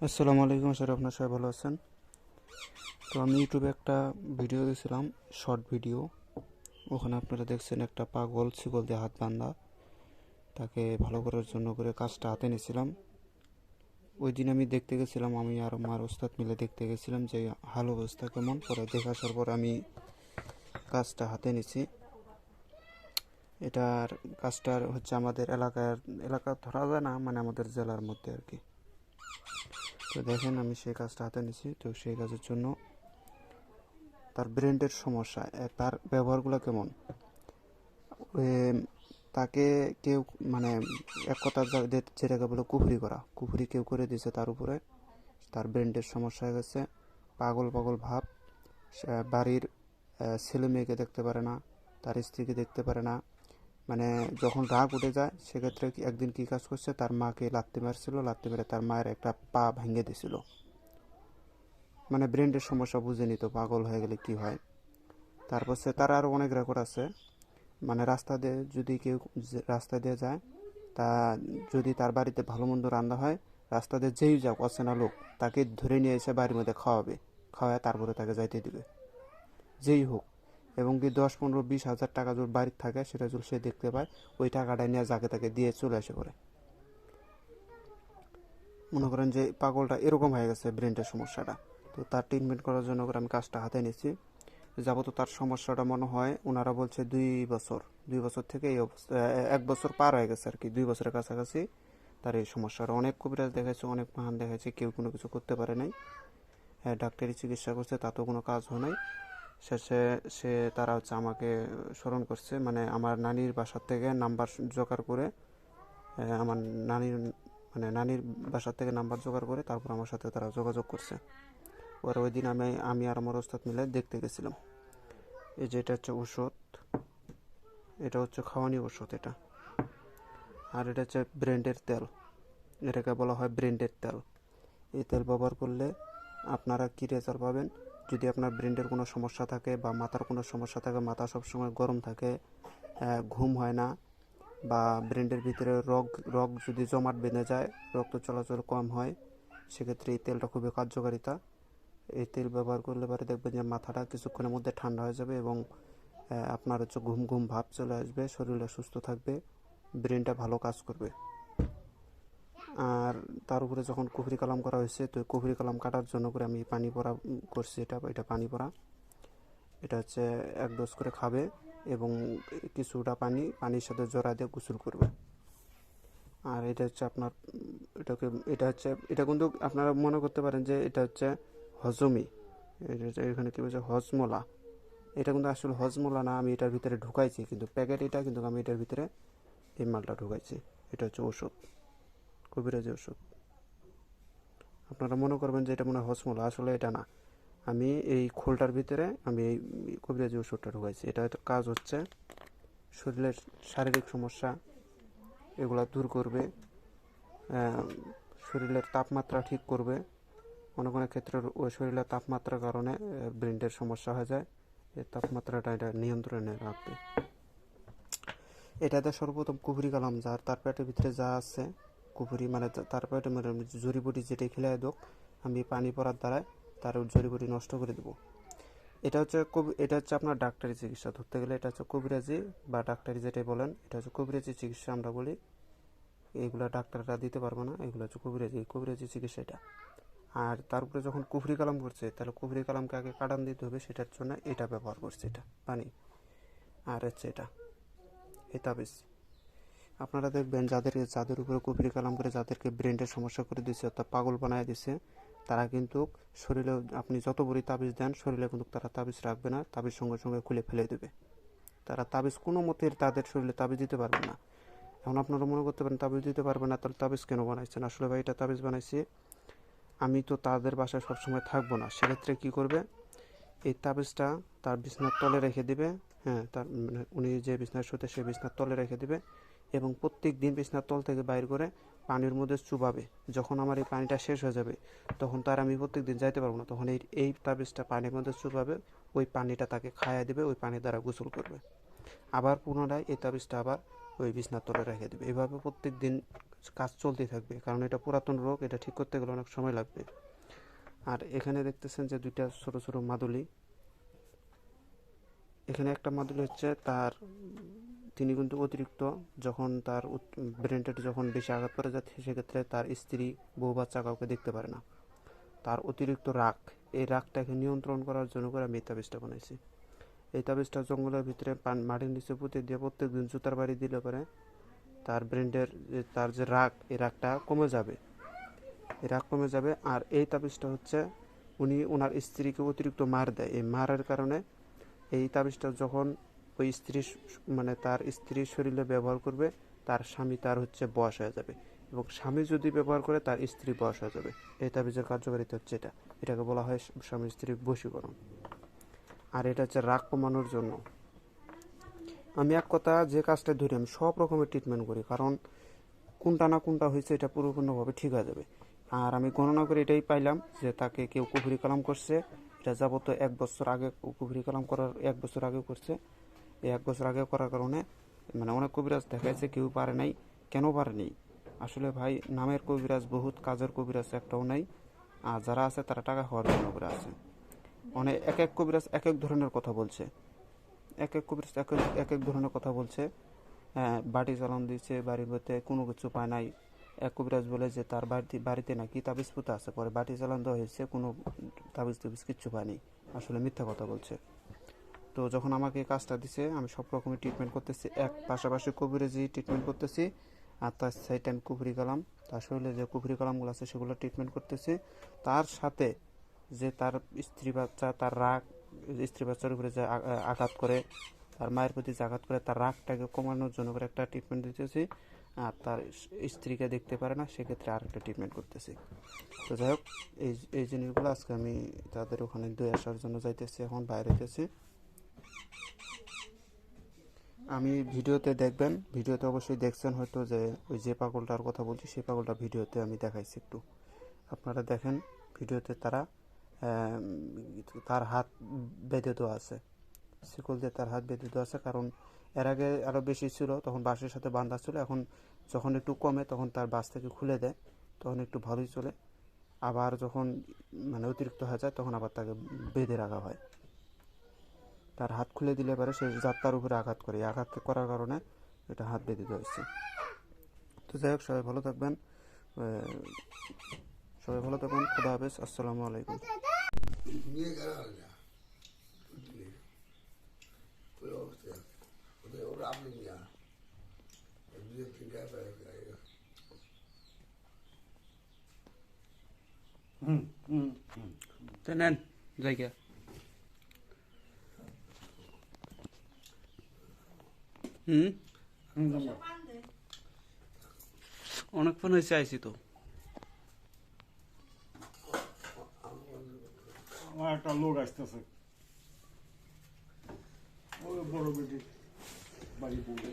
আসসালামু আলাইকুম স্যার, আপনার সবাই ভালো আছেন? তো আমি ইউটিউবে একটা ভিডিও দিয়েছিলাম, শর্ট ভিডিও। ওখানে আপনারা দেখছেন একটা পাগল শিকল দিয়ে হাত বাঁধা, তাকে ভালো করার জন্য করে কাজটা হাতে নিয়েছিলাম। ওই দিন আমি দেখতে গেছিলাম, আমি আর আমার ওস্তাদ মিলে দেখতে গেছিলাম যে হাল অবস্থা কেমন। পরে দেখে আসার পর আমি কাজটা হাতে নিছি। এটার কাজটার হচ্ছে আমাদের এলাকা ধরা যায় না, মানে আমাদের জেলার মধ্যে আর কি। তো দেখেন আমি সেই কাজটা হাতে নিছি। তো সেই কাজের জন্য তার ব্রেনের সমস্যা, তার ব্যবহারগুলো কেমন, তাকে কেউ মানে এক কথা যেটাকে বলে কুফরি করা, কুফরি কেউ করে দিয়েছে তার উপরে। তার ব্রেনের সমস্যা হয়ে গেছে, পাগল পাগল ভাব। সে বাড়ির ছেলে মেয়েকে দেখতে পারে না, তার স্ত্রীকে দেখতে পারে না। মানে যখন রাগ উঠে যায় সেক্ষেত্রে একদিন কী কাজ করছে, তার মাকে লাত্তি মারছিল, লাত্তি মেরে তার মায়ের একটা পা ভেঙে দিছিল। মানে ব্রেনের সমস্যা বুঝে নিত, পাগল হয়ে গেলে কি হয়। তারপর সে তার আরও অনেক রেকর্ড আছে। মানে রাস্তা দিয়ে যদি কেউ রাস্তা দিয়ে যায়, তা যদি তার বাড়িতে ভালো মন্দ রান্না হয়, রাস্তা দিয়ে যেই যাক অচেনা লোক তাকে ধরে নিয়ে এসে বাড়ির মধ্যে খাওয়াবে, খাওয়ায় তারপরে তাকে যাইতে দিবে, যেই হোক। এবং কি 10, 15, 20 হাজার টাকা যদি বাড়ির থাকে, সেটা যদি সে দেখতে পায়, ওই টাকাটা নিয়ে যাকে তাকে দিয়ে চলে আসে করে। মনে করেন যে পাগলটা এরকম হয়ে গেছে ব্রেনের সমস্যাটা। তো তার ট্রিটমেন্ট করার জন্য করে আমি কাজটা হাতে নিয়েছি। যাবত তার সমস্যাটা মনে হয় ওনারা বলছে 2 বছর, 2 বছর থেকে এই অবস্থা, 1 বছর পার হয়ে গেছে আর কি, 2 বছরের কাছাকাছি তার এই সমস্যার। অনেক কবিরাজ দেখাচ্ছে, অনেক মহান দেখাচ্ছে, কেউ কোনো কিছু করতে পারে নাই। ডাক্তারি চিকিৎসা করছে, তাতেও কোনো কাজ হয় নাই। শেষে তারা হচ্ছে আমাকে স্মরণ করছে, মানে আমার নানির বাসার থেকে নাম্বার জোগাড় করে, আমার নানির নানির বাসার থেকে নাম্বার জোগাড় করে তারপর আমার সাথে তারা যোগাযোগ করছে। পরে ওই দিন আমি আর আমার ওস্তাদ মিলে দেখতে গেছিলাম। এই যে এটা হচ্ছে ওষুধ, এটা হচ্ছে খাওয়ানি ওষুধ এটা। আর এটা হচ্ছে ব্র্যান্ডের তেল, এটাকে বলা হয় ব্র্যান্ডের তেল। এই তেল ব্যবহার করলে আপনারা কী রেজাল্ট পাবেন, যদি আপনার ব্রেনের কোনো সমস্যা থাকে বা মাথার কোনো সমস্যা থাকে, মাথা সবসময় গরম থাকে, ঘুম হয় না, বা ব্রেনের ভিতরে রগ যদি জমাট বেঁধে যায়, রক্ত চলাচল কম হয়, সেক্ষেত্রে এই তেলটা খুবই কার্যকারিতা। এই তেল ব্যবহার করলে পরে দেখবেন যে মাথাটা কিছুক্ষণের মধ্যে ঠান্ডা হয়ে যাবে, এবং আপনার হচ্ছে ঘুম ঘুম ভাব চলে আসবে, শরীরটা সুস্থ থাকবে, ব্রেনটা ভালো কাজ করবে। আর তার উপরে যখন কুফরি কালাম করা হয়েছে, তো কুফরি কালাম কাটার জন্য করে আমি পানি পড়া করছি। এটা পানি পড়া, এটা হচ্ছে 1 ডোজ করে খাবে, এবং কিছুটা পানির সাথে জড়া দিয়ে গোসল করবে। আর এটা হচ্ছে আপনার এটা কিন্তু আপনারা মনে করতে পারেন যে এটা হচ্ছে হজমি, এখানে কী বলছে হজমলা। এটা কিন্তু আসলে হজমলা না, আমি এটার ভিতরে ঢুকাইছি, কিন্তু প্যাকেট এটা, কিন্তু আমি এটার ভিতরে এই মালটা ঢুকাইছি। এটা হচ্ছে ওষুধ, কবিরাজি ওষুধ। আপনারা মনে করবেন যে এটা মনে হয় হজমলা, আসলে এটা না। আমি এই খোলটার ভিতরে আমি এই কবিরাজি ওষুধটা ঢুকাইছি। এটা কাজ হচ্ছে শরীরের শারীরিক সমস্যা এগুলো দূর করবে, শরীরের তাপমাত্রা ঠিক করবে। অনেক অনেক ক্ষেত্রে ওই শরীরের তাপমাত্রার কারণে ব্রেনের সমস্যা হয়ে যায়, এই তাপমাত্রাটা এটা নিয়ন্ত্রণে রাখবে। এটাতে সর্বপ্রথম কুফরি কালাম, যার তার পেটের ভিতরে যা আছে কুফরি, মানে তার পেটে মানে জড়িবুটি যেটাই খেলে দোক, আমি পানি পড়ার দ্বারা তার জড়িবুটি নষ্ট করে দেবো। এটা হচ্ছে আপনার ডাক্তারি চিকিৎসা ধরতে গেলে, এটা হচ্ছে কবিরাজি বা ডাক্তারি যেটাই বলেন, এটা হচ্ছে কবিরাজি চিকিৎসা আমরা বলি। এইগুলো ডাক্তাররা দিতে পারবো না, এগুলো হচ্ছে কবিরাজি চিকিৎসা এটা। আর তার উপরে যখন কুফরি কালাম করছে, তাহলে কুফরি কালামকে আগে কাটান দিতে হবে, সেটার জন্য এটা ব্যবহার করছে, এটা পানি। আর হচ্ছে এটা এই তাবিজ। আপনারা দেখবেন যাদের উপরে কুফরি কালাম করে, যাদেরকে ব্রেনের সমস্যা করে দিচ্ছে, অর্থাৎ পাগল বানায় দিচ্ছে, তারা কিন্তু শরীরে আপনি যত বড়ি তাবিজ দেন, শরীরে কিন্তু তারা তাবিজ রাখবে না, তাবিজ সঙ্গে সঙ্গে খুলে ফেলে দেবে। তারা তাবিজ কোনো মতে তাদের শরীরে তাবিজ দিতে পারবে না। এখন আপনারা মনে করতে পারেন তাবিজ দিতে পারবে না, তাহলে তাবিজ কেন বানাইছেন? আসলে ভাই, এটা তাবিজ বানাইছি, আমি তো তাদের বাসায় সবসময় থাকবো না, সেক্ষেত্রে কী করবে, এই তাবিজটা তার বিছনার তলে রেখে দিবে। হ্যাঁ, তার মানে উনি যে বিছনার শুতে, সে বিছনার তলে রেখে দিবে, এবং প্রত্যেক দিন বিছনার তল থেকে বাইর করে পানির মধ্যে চুবাবে। যখন আমার এই পানিটা শেষ হয়ে যাবে, তখন তার আমি প্রত্যেক দিন যাইতে পারবো না, তখন এই তাবিজটা পানির মধ্যে চুবাবে, ওই পানিটা তাকে খাইয়ে দেবে, ওই পানি দ্বারা গোসল করবে। আবার পুনরায় এই তাবিজটা আবার ওই বিছনার তলে রেখে দেবে। এভাবে প্রত্যেক দিন কাজ চলতে থাকবে, কারণ এটা পুরাতন রোগ, এটা ঠিক করতে গেলে অনেক সময় লাগবে। আর এখানে দেখতেছেন যে দুইটা ছোট ছোট মাদুলি। এখানে একটা মাদুলি হচ্ছে তার, তিনি কিন্তু অতিরিক্ত যখন তার ব্রেনটা যখন বেশি আঘাত করে যাচ্ছে, সেক্ষেত্রে তার স্ত্রী, বউ, বাচ্চা কাউকে দেখতে পারে না। তার অতিরিক্ত রাগ, এই রাগটাকে নিয়ন্ত্রণ করার জন্য করে আমি এই তাবিজটা বানাইছি। এই তাবিজটা জঙ্গলের ভিতরে মাটির নিচে পুঁতে দিয়ে প্রত্যেক দিন জুতার বাড়ি দিলে পরে তার ব্রেনের তার যে রাগ, এই রাগটা কমে যাবে, এই রাগ কমে যাবে। আর এই তাবিজটা হচ্ছে উনি ওনার স্ত্রীকে অতিরিক্ত মার দেয়, এই মারের কারণে এই তাবিজটা যখন ওই স্ত্রী মানে তার স্ত্রীর শরীরে ব্যবহার করবে, তার স্বামী তার হচ্ছে বশ হয়ে যাবে, এবং স্বামী যদি ব্যবহার করে তার স্ত্রী বশ হয়ে যাবে। এই তাবিজের কার্যকারিতা হচ্ছে এটা, এটাকে বলা হয় স্বামী স্ত্রী বশীকরণ। আর এটা হচ্ছে রাগ কমানোর জন্য। আমি এক কথা যে কাজটা ধরি, আমি সব রকমের ট্রিটমেন্ট করি, কারণ কোনটা না কোনটা হয়েছে এটা পুরোপূর্ণভাবে ঠিক হয়ে যাবে। আর আমি গণনা করে এটাই পাইলাম যে তাকে কেউ কুফরি কালাম করছে, এটা যাবত 1 বছর আগে কুফরি কালাম করার 1 বছর আগে করছে। এই 1 বছর আগে করার কারণে মানে অনেক কবিরাজ দেখাইছে, কেউ পারে নাই। কেন পারে নাই? আসলে ভাই, নামের কবিরাজ বহুত, কাজের কবিরাজ একটাও নাই। আর যারা আছে তারা টাকা খাওয়ার জন্য করে আছে। অনেক এক এক কবিরাজ এক এক ধরনের কথা বলছে, এক এক কবিরাজ এক এক ধরনের কথা বলছে। বাড়ি চালান দিচ্ছে, বাড়ির মধ্যে কোনো কিছু পায় নাই। এক কবিরাজ বলে যে তার বাড়িতে নাকি তাবিজ পুঁতে আছে, পরে বাড়ি চালান দেওয়া হয়েছে, কোনো তাবিজ টাবিজ কিচ্ছু পায়নি। আসলে মিথ্যা কথা বলছে। তো যখন আমাকে কাজটা দিছে, আমি সব রকমের ট্রিটমেন্ট করতেছি, এক পাশাপাশি কবিরাজি ট্রিটমেন্ট করতেছি, আর তার সাইড টাইম কুফরি কালাম, তার শরীরে যে কুফরি কালামগুলো আছে সেগুলো ট্রিটমেন্ট করতেছি। তার সাথে যে তার স্ত্রী বাচ্চা, তার রাগ, স্ত্রী বাচ্চার উপরে যে আঘাত করে, তার মায়ের প্রতি যে আঘাত করে, তার রাগটাকে কমানোর জন্য করে একটা ট্রিটমেন্ট দিতেছি। আর তার স্ত্রীকে দেখতে পারে না, সেক্ষেত্রে আরেকটা ট্রিটমেন্ট করতেছি। তো যাই হোক, এই এই জিনিসগুলো আজকে আমি তাদের ওখানে দিয়ে আসার জন্য যাইতেছি, এখন বাইরে যেতেছি। আমি ভিডিওতে দেখবেন, ভিডিওতে অবশ্যই দেখছেন হয়তো, যে ওই যে পাগলটার কথা বলছি, সেই পাগলটা ভিডিওতে আমি দেখাইছি একটু, আপনারা দেখেন। ভিডিওতে তার হাত বেঁধে দেওয়া আছে, শিকল দিয়ে তার হাত বেঁধে দেওয়া আছে। কারণ এর আগে আরও বেশি ছিল, তখন বাঁশের সাথে বাঁধা ছিল। এখন যখন একটু কমে তখন তার বাঁশ থেকে খুলে দেয়, তখন একটু ভালোই চলে। আবার যখন মানে অতিরিক্ত হয়ে যায়, তখন আবার তাকে বেঁধে রাখা হয়। তার হাত খুলে দিলে পরে সে যাত্রার উপরে আঘাত করে, আঘাত করার কারণে এটা হাত বেঁধে দেওয়া হয়েছে। তো যাই হোক, সবাই ভালো থাকবেন, সবাই ভালো থাকবেন। খুদা হাফেজ, আসসালামু আলাইকুম। নেন জায়গা। অনেকক্ষণ হয়েছে আইসি তো। আমার একটা লোক আসতেছে, ওই বড় বেটি বাড়ি পড়বে।